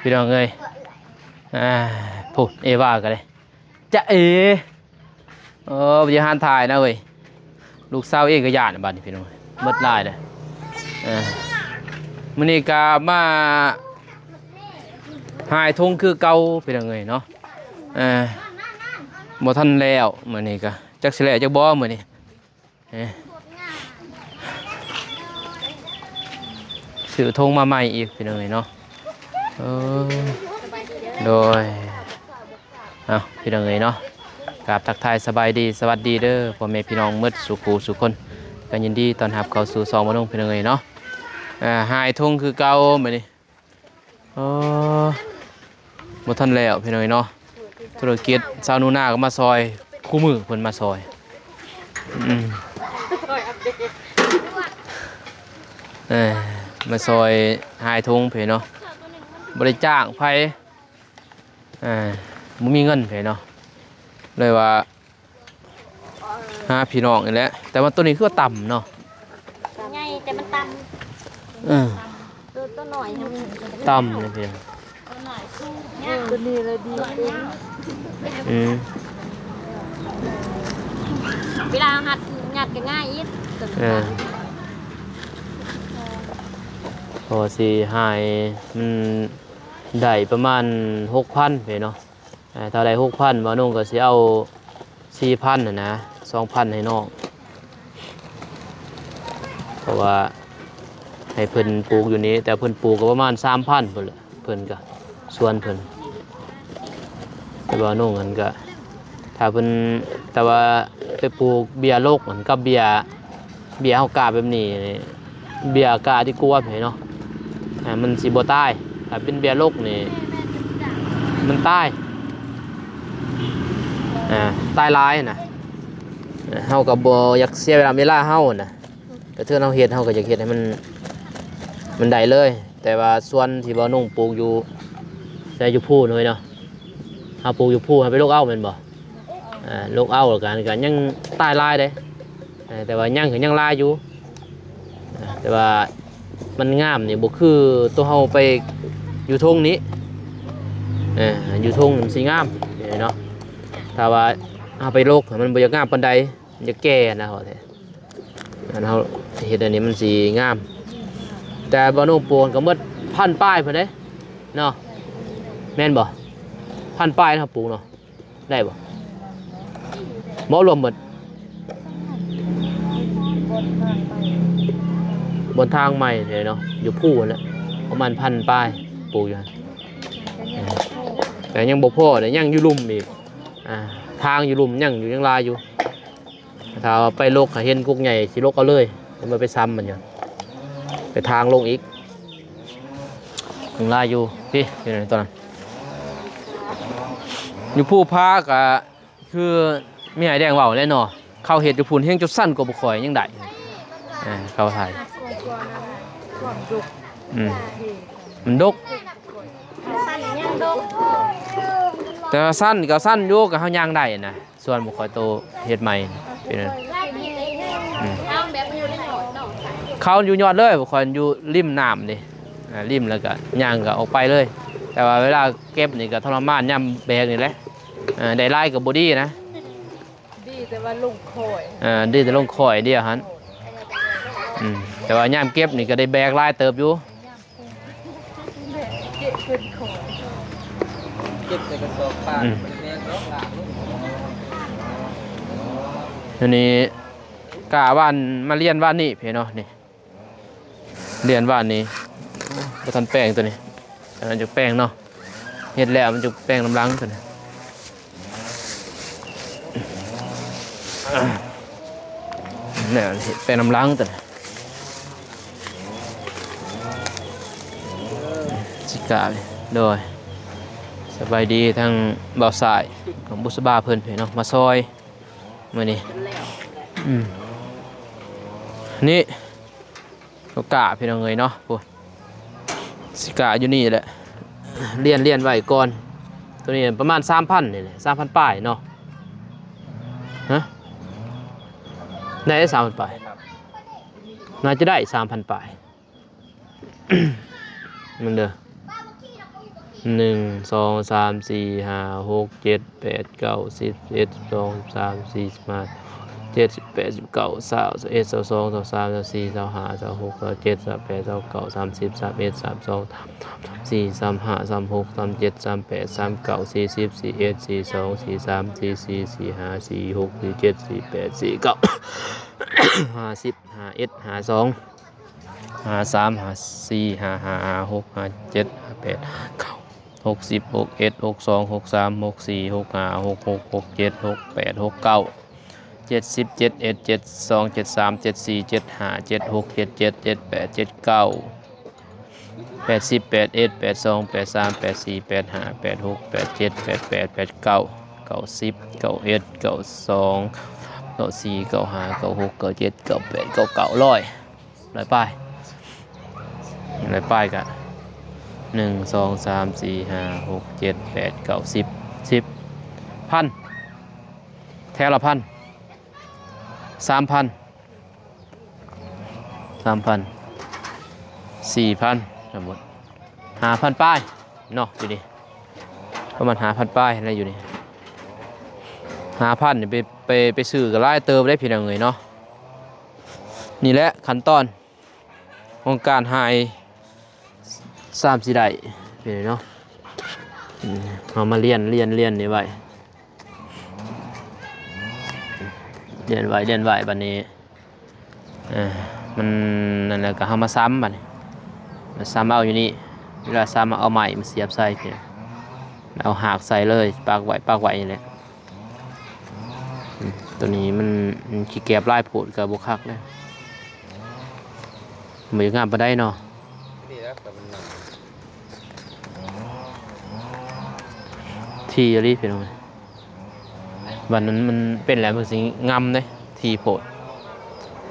พี่น้องเอ้ยพูดเอว่ากันเลยจะบริหารถ่ายนะเว้ยลูกสาวเองก็ย่านบ้านนี่พี่น้องเบิดลายเลยมื้อนี้ก็มาหายทงคือเก่าพี่น้องเอ้ยเนาะบ่ทันแล้วมื้อนี้ก็จักสิแล้วจักบ่มื้อนี้ซื้อทงมาใหม่อีกพี่น้องเอ้ยเนาะโดยพี่น้องเอ้ยเนาะกราบทักทายสบายดีสวัสดีเด้อพ่อแม่พี่น้องหมดสุขสุขคนกันยินดีต้อนรับเข้าสู่ซองมะนงพี่น้องเอ้ยเนาะหายทงคือเก่ามื้อนี้บ่ทันแล้วพี่น้องเอ้ยเนาะธุรกิจชาวนูนาก็มาซอยคู่มือเพิ่นมาซอยมาซอยหายทงเพิ่นเนาะบ่ได้จ้างไผบ่มีเงินเพิ่นเนาะเลยว่าหาพี่น้องนี่แหละแต่ว่าตัวนี้คือต่ำเนาะไงแต่มันต่ำตัวหน่อยต่ำเลยพี่น้องตัวนี้เลยดีเวลาหัดก็ง่ายอีกพอสิหายมันได้ประมาณ 6,000 ไปเนาะถ้าได้ 6,000 บ่นุ่งก็สิเอา 4,000 น่ะนะ 2,000 ให้น้องเพราะว่าให้เพิ่นปลูกอยู่นี้แต่เพิ่นปลูกก็ประมาณ 3,000 พุ่นแหละเพิ่นก็ส่วนเพิ่นแต่ว่านุ่งมันก็ถ้าเพิ่นแต่ว่าไปปลูกเบียร์โลกมันกับเบียร์เฮากาแบบนี้เบียร์กาที่กลัวเพิ่นเนาะมันสิบ่ตายถ้าเป็นเบียร์โลกนี่มันตายตายหลายนะเฮาก็บ่อยากเสียเวลาเฮาน่ะแต่เทื่อเฮาเฮ็ดเฮาก็อยากเฮ็ดให้มันได้เลยแต่ว่าส่วนที่บ่นุ่งปลูกอยู่แต่อยู่ภูเลยเนาะเฮาปลูกอยู่ภูให้ไปโรคเอาแม่นบ่โรคเอาแล้วกันก็ยังตายหลายเด้แต่ว่ายังก็ยังหลายอยู่แต่ว่ามันงามนี่บ่คือตัวเฮาไปอยู่ทงนี้อยู่ทงมันสิงามเนาะถ้าว่าเอาไปโรคมันบ่อยากงามปานใดมันจะแก่นะเขาแท้เฮาเฮ็ดอันนี้มันสิงามแต่บ่นุ่งปลูกก็หมดพันป้ายเพิ่นเด้เนาะแม่นบ่พันป้ายนะครับปลูกเนาะได้บ่บ่รวมหมดบนทางใหม่เลยเนาะอยู่ภูนั่นแหละประมาณพันป้ายปลูกอยู่แต่ยังบ่พอเนี่ยยังอยู่ลุ่มอีกทางอยู่ลุ่มยังลายอยู่ถ้าไปโลกเห็นกุ๊กใหญ่สิโลกเอาเลยมันไปซ้ำมันอยู่ไปทางลงอีกยังลายอยู่พี่อยู่ไหนตอนนั้นอยู่ภูพากะคือมีไอแดงเบาแน่นอนเข้าเห็ดอยู่พูนเฮงจุดสั้นกว่าบุคอยยังได้เข้าไทยมันดกแต่สั้นกับสั้นโยกกับเขาย่างได้นะส่วนบุคอยโตเห็ดใหม่เป็นเขาอยู่ยอดเลยบุคอยอยู่ริมน้ำนี่ริมแล้วก็ย่างก็ออกไปเลยแต่ว่าเวลาเก็บนี่ก็ทรมานย่ำแบกนี่แหละได้ไล่กับบอดี้นะดีแต่ว่าลงคอยดีแต่ลงคอยเดียวฮันแต่ว่าย่ำเก็บนี่ก็ได้แบกไล่เติบอยู่เก็บใส่กระสอบปากทีนี้กาวันมาเรียนวันนี้เพื่อนเนาะนี่เรียนวันนี้ประทันแป้งตัวนี้มันจะแป้งเนาะเห็ดแล้วมันจะแป้งน้ำล้างตัวนี้เนี่ยแป้งน้ำล้างตัวนี้สิกาเลยโดยสบายดีทางเบาสายของบุษบาเพิ่นเนาะมาซอยมื่อนี้นี่ก็กะพี่น้องเอ๋ยเนาะโอ้สิกะอยู่นี่แหละเรียนไว้ก่อนตัวนี้ประมาณ 3,000 นี่แหละ 3,000 ป้ายเนาะฮะได้ 3,000 ป้ายน่าจะได้ 3,000 ป้ายมันเด้อ พันแถวละพัน3,000 4,000สมมติ5,000ป้ายเนาะอยู่นี่ประมาณ5,000ป้ายอะไรอยู่นี่5,000นี่ไปซื้อกับไล่เติมได้พี่น้องเอ้ยเนาะนี่แหละขั้นตอนของการหาย3-4ได้พี่น้องเนาะเอามาเรียนนี่ไว้เรียนไว้บัดนี้มันนั่นแหละก็เอามาซ้ำบัดนี้มาซ้ำเอาอยู่นี่เวลาซ้ำเอาใหม่มาเสียบใส่พี่เอาหากใส่เลยปากไว้นี่แหละตัวนี้มันขี้แกบลายโผดกับบุคักเลยเหมือนงามไปได้เนาะทีอะไรพี่น้องบันนั้นมันเป็นอะไรมันสิงำเลยทีโผด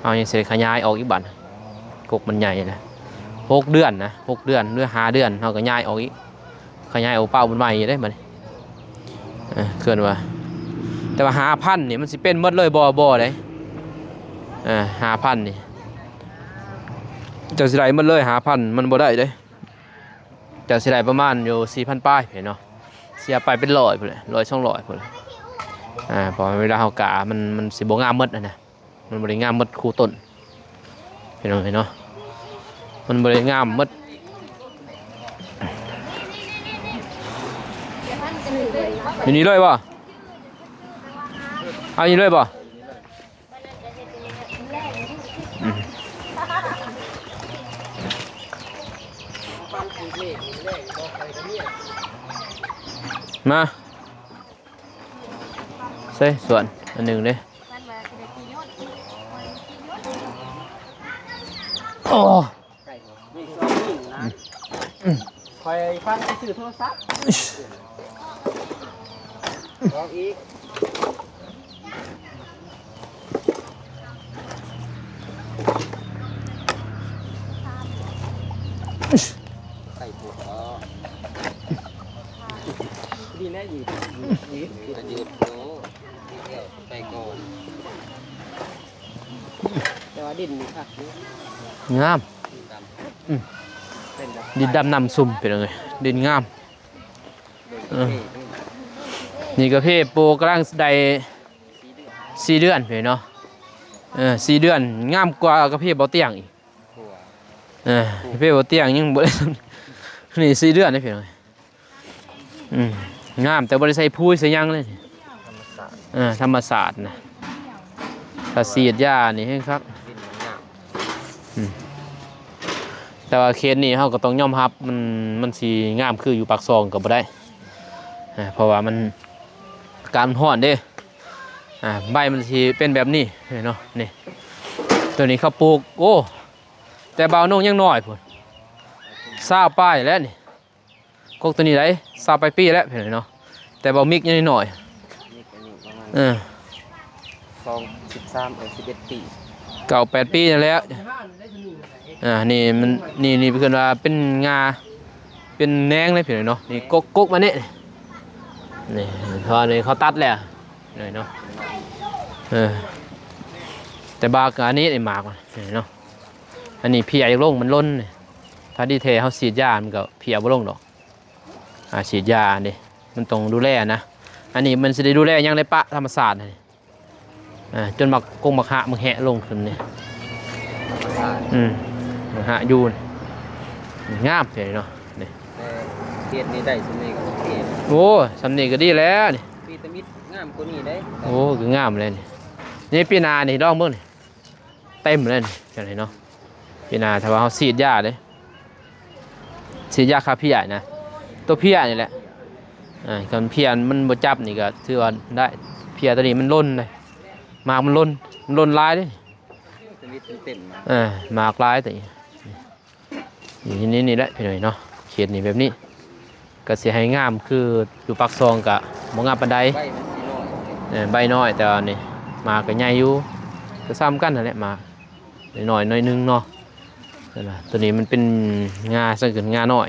เอาอย่างเสร็จขยายออกอีกบันกกมันใหญ่นะ6 เดือนนะ6 เดือนหรือ5 เดือนเขาก็ย้ายออกอีกขยายออกเป้ามันใหม่ได้บัดนี้เคลื่อนว่าแต่ว่า5,000นี่มันสิเป็นหมดเลยบ่เลย5,000นี่เจ้าสิได้หมดเลย5,000มันบ่ได้เด้เจ้าสิได้ประมาณอยู่ 4,000 ป้ายเห็นเนาะเสียไปเป็น100พุ่นเลย100-200พุ่นเลยพอเวลาเฮากะมันสิบ่งามหมดนะมันบ่ได้งามหมดคู่ต้นเห็นเนาะมันบ่ได้งามหมดอยู่นี่เลยบ่เอาอยู่เลยบ่มาใส่ส่วนอันหนึ่งเด้โอ้คอยฟังสื่อโทรศัพท์ลองอีกใส่หัวดีแน่ยืดโอ้ใส่ก่อนแต่ว่าดินนี่ค่ะงามดินดำน้ำซุ่มเป็นยังไงดินงามนี่กระเพาะโปกำลังได้4 เดือนเห็นเนาะ4 เดือนงามกว่ากระเพาะเบาเตียงอีกกระเพาะเบาเตียงยังบ่ได้นี่4 เดือนได้เพียงเลยงามแต่บ่ได้ใส่ปุ๋ยใส่ยังเลยธรรมศาสตร์นะถ้าฉีดยานี่ให้ครับแต่ว่าเคสนี้เขาก็ต้องยอมรับมันสีงามคืออยู่ปากซองก็บ่ได้เพราะว่ามันการห่อนเด้ใบมันสีเป็นแบบนี้เนาะนี่ตัวนี้เขาปลูกโอ้แต่บ่าวนุ่งยังน้อยพุ่น20 ป้ายแล้วนี่กกตัวนี้ได้20 ปลายปีแล้วเห็นเนาะแต่บ่าวมิกยังน้อย13 11 ปี9-8 ปีนั่นแหละนี่มันนี่เพิ่นว่าเป็นงาเป็นแหนงเลยเพิ่นเนาะนี่กกมานี่นี่พอนี่เขาตัดแล้วนี่เนาะแต่บากอันนี้ไอ้หมากนี่เนาะอันนี้เพียอยู่ลงมันล้นถ้าดีเทเฮาฉีดยามันก็เพียบ่ลงดอก ฉีดยานี่มันต้องดูแลนะอันนี้มันจะได้ดูแลยังได้ปะธรรมศาสตร์นี่จนมักหะมักแหะลงขึ้นนี่มักหะยูนงามเลยเนาะนี่ เทียนนี่ได้สำเนียงเทียน โอ้สำเนียงก็ดีแล้วนี่ วิตามินงามกว่านี้ได้ โอ้คืองามเลยนี่ปีนานี่ลองเบิ่งนี่เต็มเลยนี่จังไดเนาะปีนาถ้าว่าเฮาฉีดยาเด้ฉีดยาฆ่าเพี้ยนะตัวเพี้ยนี่แหละคันเพี้ยมันบ่จับนี่ก็ถือว่าได้เพี้ยตัวนี้มันล้นเลยหมากมันล้นลายเด้ สวิตเต็ม หมากลายตัวนี้นี่แหละพี่หน่อยเนาะเขตนี่แบบนี้ก็สิให้งามคืออยู่ปักซองกะบ่งามปานใด ใบมันสีน้อย ใบน้อยแต่ว่านี่หมากก็ใหญ่อยู่ก็ซ้ำกันนั่นแหละหมากน้อยนึงเนาะนั่นล่ะตัวนี้มันเป็นงาสังเกตงาน้อย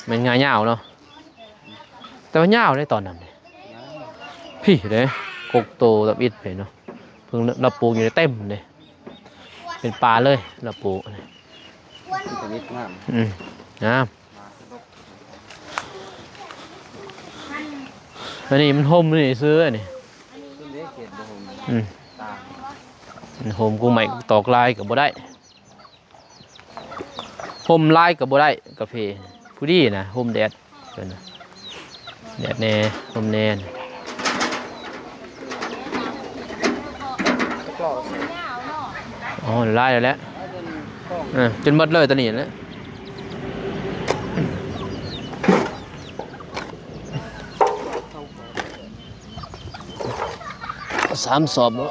มันงายาวเนาะแต่ว่ายาวได้ตอนนั้นนี่พี่เด้กกโตตับอิดไปเนาะเพิ่งเราปลูกอยู่ในเต็มเลยเป็นปลาเลยเราปลูก สวิตงาม งามอันนี้มันโฮมนี่ซื้ออันนี้ ต้นเล็กเขียนบ่ผมตา โฮมกูใหม่ตอกลายกับบ่ได้โฮมลายกับบ่ได้กาแฟผู้ดีนะโฮมแดดเป็นแดดแน่โฮมแน่ ก็ อ๋อลายแล้วจนหมดเลยตอนนี้แล้ว3 สอบแล้ว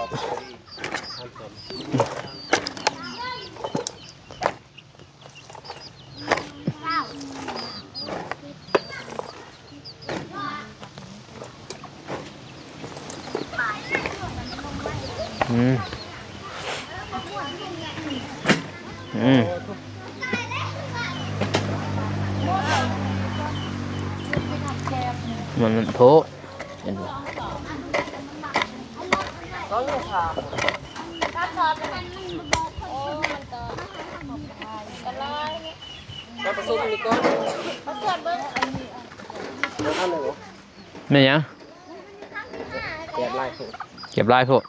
มันโถเห็นไหม มาผสมนี่ก่อนเอาเลยเหรอ ไม่ยัง เก็บลาย เก็บลายพวก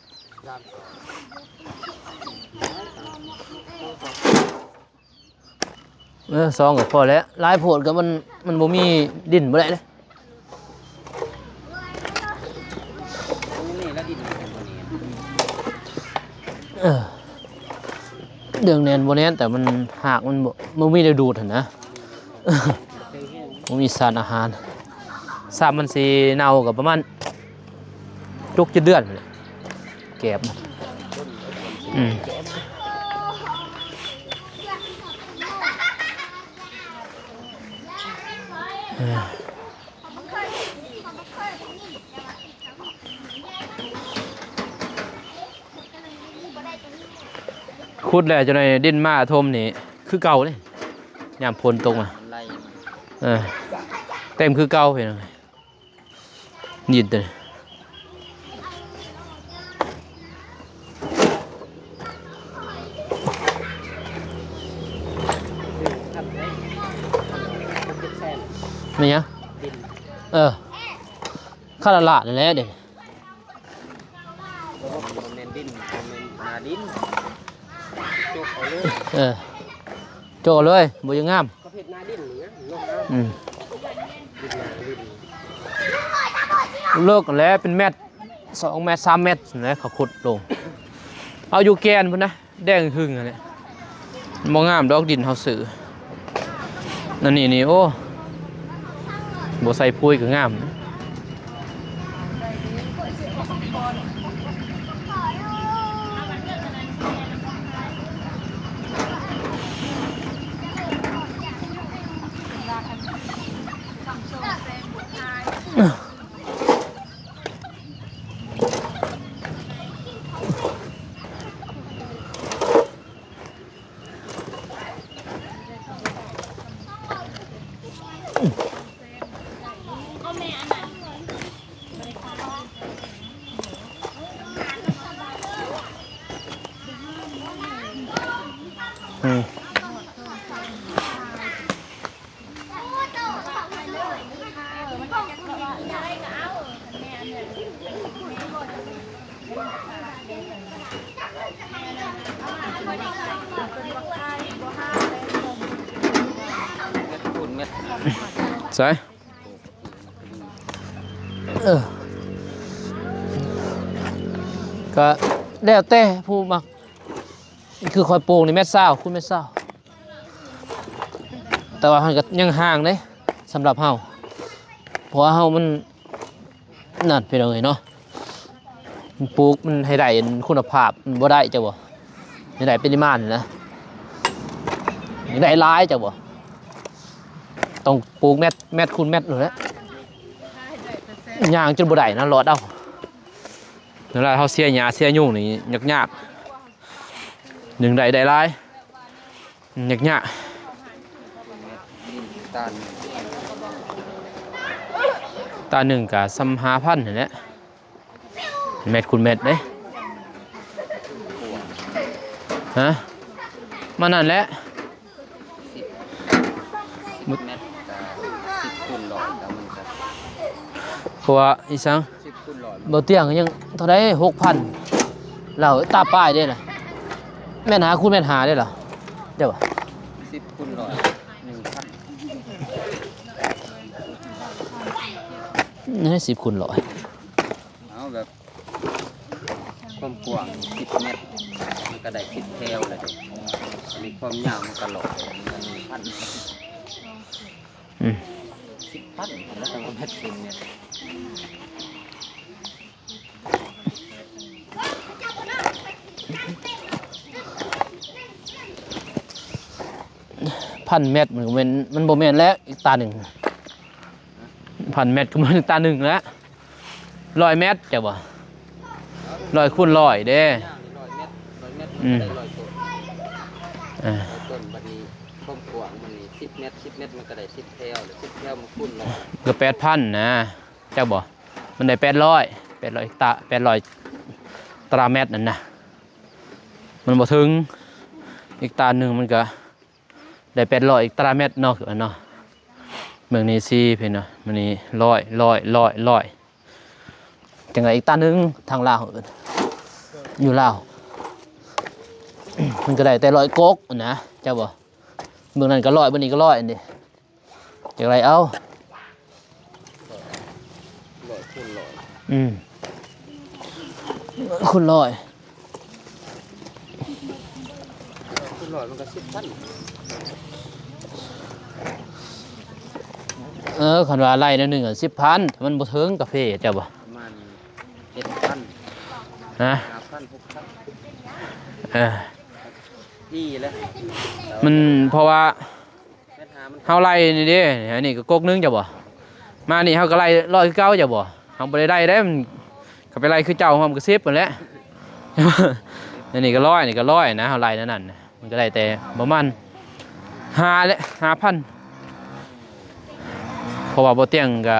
ซองกับพอแล้วลายโพดกับมันบ่มีดินบ่ได้เลย นี่แล้วดินเป็นตัวนี้ เดืองแนนบ่แน่นแต่มันหากมันบ่มีได้ดูดหั่นนะ บ่มีสารอาหารสามมันสิเน่ากับประมาณจุกจะเดือนเลยแก็บมันขุดแล้วจนในดินมาทมนี่คือเก่าเลยยามพลตรงอ่ะเต็มคือเก่าเห็นไหมยินเลยไม่ยังข้าละละนี่แหละเด็กเน้นดินเน้นนาดินจุกเอาเลย โจเลยบ่ยังงาม ก็เผ็ดนาดินนี่ลงน้ำ เลิกกันแล้วเป็นเม็ด2 เม็ด 3 เม็ดนะเขาขุดลงเอาอยู่แกนพุ่นนะแดงหึ่งอะไรมองงามดอกดินเฮาซื้อนั่นนี่โอ้บ่ใส่ปุ๋ยก็งามนะ คุณเม็ด ใช่ก็แล้วแต่ผู้มักคือคอยปลูกในเม็ดเศร้าคุณเม็ดเศร้าแต่ว่ามันก็ยังห่างเลยสำหรับเฮาเพราะว่าเฮามันนั่นไปเลยเนาะมันปลูกมันให้ได้คุณภาพมันบ่ได้จ้ะบ่ให้ได้ปริมาณนะให้ได้หลายจ้ะบ่ต้องปลูกเม็ดคูณเม็ดเลยแหละย่างจนบ่ได้นะรอดเอาเวลาเฮาเสียหญ้าเสียยุ่งนี่ยากๆหนึ่งได้หลายยาก ตาล ตาหนึ่งกับซ้ำ5,000นี่แหละเม็ดคูณเม็ดเด้ฮะมานั่นแหละ 10 เม็ดกับ10 คูณร้อยแต่มันจะ เพราะว่าอีสัง 10 คูณร้อย บ่เตียงยังเท่าได6,000เราตาป้ายได้ล่ะแม่นหาคูณแม่นหาได้เหรอเดี๋ยวบ่ 10 คูณร้อย 1,000 นี่10 คูณ100เอาแบบความกว้าง10 เมตรมันก็ได้10 แถวเลยดิอันนี้ความยาวมันก็หลอกมัน1,000 10,000แล้วก็เม็ดเป็นเนี่ย 1,000 เม็ดมันบ่แม่นแล้วอีกตาหนึ่ง1,000 เม็ดก็มันตาหนึ่งแล้ว100 เม็ดจ้ะบ่100 คูณ 100เด้ 100 เมตรมันก็ได้100 ต้น100 ต้นบัดนี้ความกว้างมันนี่10 เมตร10 เมตรมันก็ได้10 แถวเลย10 แถวมันคูณร้อย ก็8,000นะจ้ะบ่มันได้800ตารางเมตรนั่นนะมันบ่ถึงอีกตาหนึ่งมันก็ได้800อีกตารางเมตรเนาะคือเนาะเมืองนี้สิเพิ่นเนาะมันนี่100จังไงอีกตาหนึ่งทางลาวอยู่ลาว มันก็ได้แต่100 ก๊กนะเจ้าบ่เมืองนั้นก็100เมืองนี้ก็100อันนี้จังไรเอา 100 คูณร้อย คุณ100 คูณร้อยมันก็10,000 คันว่าไร่นึงอ่ะ10,000ถ้ามันบ่ถึงกาแฟเจ้าบ่ ประมาณ7,000 นะ 5,000 6,000 พี่แล้ว มันเพราะว่า แม่ทามัน เฮาไล่นี่เด้อันนี้ก็ก๊กนึงจ้ะบ่มานี่เฮาก็ไล่100คือเก่าจ้ะบ่เฮาบ่ได้เด้มันก็ไปไล่คือเจ้าเฮามันก็10นั่นแหละ อันนี้ก็100นี่ก็100นะเฮาไล่นั่นน่ะมันก็ได้แต่ประมาณ5และ 5,000เพราะว่าบ่เตียงก็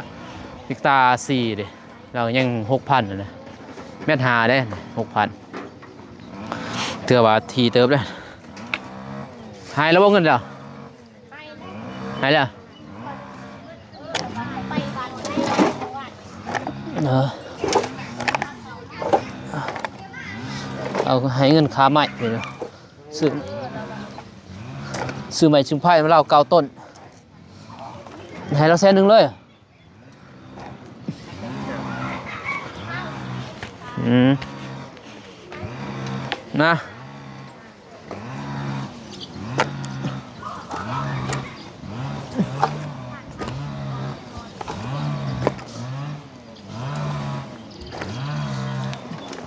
พิกตา4เด้แล้วยัง 6,000นั่นน่ะแม่นหาเด้ 6,000เทื่อว่าทีเติบเด้หายแล้วบ่เงินเด้อหายแล้ว ไปวันเอาให้เงินค้าใหม่ไปเลยซื้อใหม่ชิมไพ่มาเล่า9 ต้นให้เรา100,000เลยนะ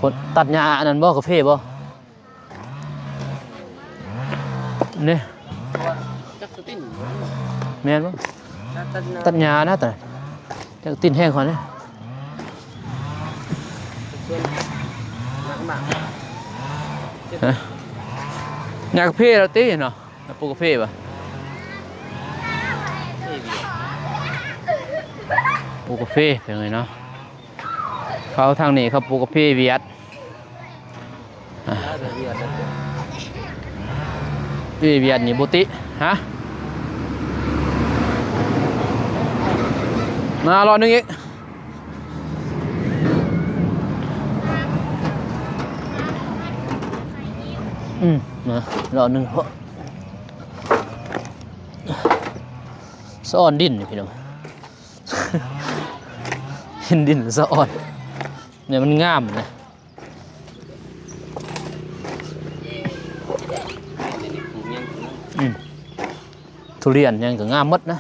คนตัดหญ้าอันนั้นบ่กาแฟบ่นี่ จักสติน แม่นบ่ ตั ตั ด ดหญ้านะแต่จักตินแห้งก่อนนี่ ส่วนมาก หญ้ากาแฟแล้วติเนาะปลูกกาแฟบ่ ๆนี่เดียว ปลูกกาแฟเป็นไงเนาะเขาทางนี้เขาปลูกกาแฟเวียด แล้วเดี๋ยวเดียวแล้ว เวียดนี่บุติฮะมารอนึงอีก นะรอหนึ่งเพราะสะอ่อนดินนี่พี่น้อง เห็นดินสะอ่อนเนี่ยมันงามนะ เดี๋ยวนี้ปลูกยัง ทุเรียนยังก็งามหมดนะ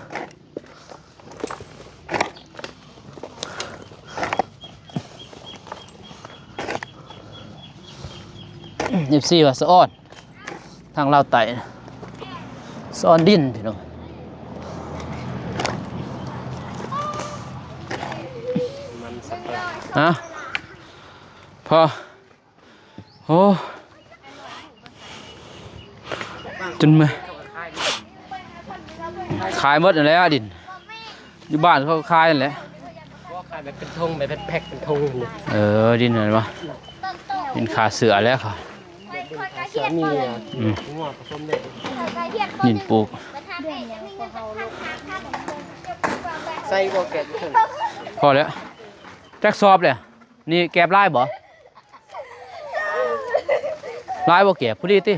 14ว่าสะอ่อนทางลาวไต่นะสะอ่อนดินพี่น้องฮะพอโอ้จนมาขายหมดแล้วดินอยู่บ้านเขาขายนั่นแหละ ว่าขายแบบเป็นธงแบบแพ็คเป็นธงเลย ดินเห็นปะดินขาเสือแล้วค่ะ สามีอ่ะงัวผสมเด็ก ดินปลูก ใส่บ่แกะถึง พอแล้วจักสอบเลยนี่แกบลายบ่ลายบ่แกบพอดีติ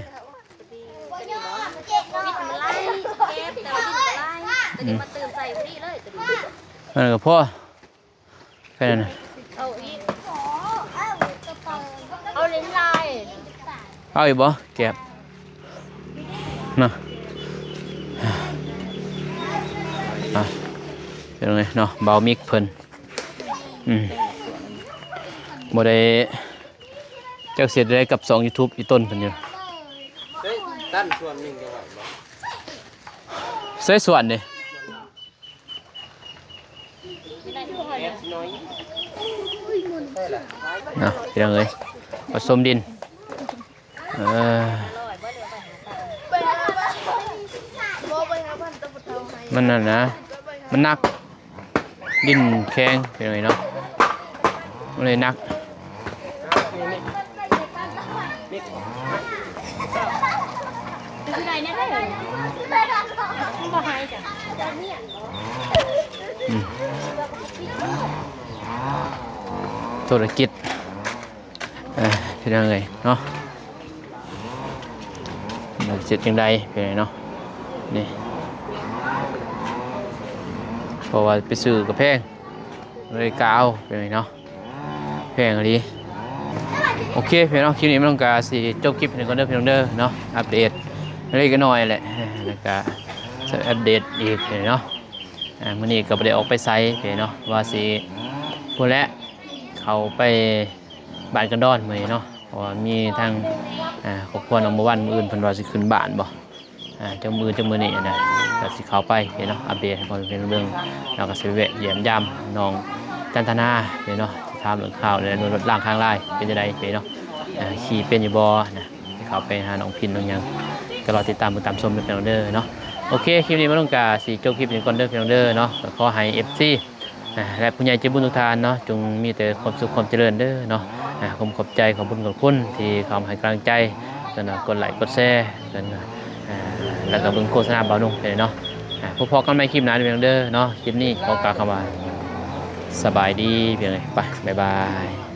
นั่นก็พอแค่นั้นน่ะ เอาลิ้นลาย เอาอีกบ่แกบน่ะเป็นไงเนาะเบามิกเพิ่นบ่ได้จักเสียได้กับ2 YouTube อีต้นเพิ่นอยู่ เฮ้ยด้านส่วนหนึ่งจะไหวบ่ ใส่ส่วนดิ แอบน้อยใช่แหละ พี่น้องเอ้ยผสมดินมันนั่นนะมันหนักดินแข็งเป็นไงเนาะมันเลยหนักธุรกิจเป็นยังไงเนาะเสร็จยังไงเป็นไงเนาะนี่เพราะว่าไปซื้อกับแพงเลยกาวเป็นไงเนาะแพงอะไรโอเคเพื่อนเนาะคลิปนี้ไม่ต้องการสิจบคลิปเพียงคนเดิมเพียงเดิมเนาะอัปเดตอะไรก็น้อยแหละแล้วก็จะอัปเดตอีกเนาะมื้อนี้ก็บ่ได้ออกไปไซต์เนาะว่าสิพูดแล้วเขาไปบ้านกันดอนมื้อนี้เนาะเพราะว่ามีทางครอบครัวน้องบ่วันมื้ออื่นเพิ่นว่าสิขึ้นบ้านบ่จังมื้อนี้นะก็สิเข้าไปเนาะอัปเดตให้เพิ่นเป็นเรื่องแล้วก็สิแวะเยี่ยมยามน้องจันทนาเนาะถามเรื่องข่าวในรถล่างข้างไร่เป็นจังไดเนาะขี่เป็นอยู่บ่นะเข้าไปหาน้องพินน้องหยังก็รอติดตามตามชมเป็นเด้อเนาะโอเคคลิปนี้บ่ต้องการสิจบคลิปนี้ก่อนเด้อพี่น้องเด้อเนาะขอให้ FC และผู้ใหญ่ใจบุญทุกท่านเนาะจงมีแต่ความสุขความเจริญเด้อเนาะผมขอบใจขอบคุณขอบคุณที่เข้ามาให้กำลังใจกันกดไลค์กดแชร์กันแล้วก็เบิ่งโฆษณาบ่าวนุ่งไปเนาะพบกันใหม่คลิปหน้าเด้อเนาะคลิปนี้ขอกล่าวคำว่าสบายดีเพียงเลยไปบ๊ายบาย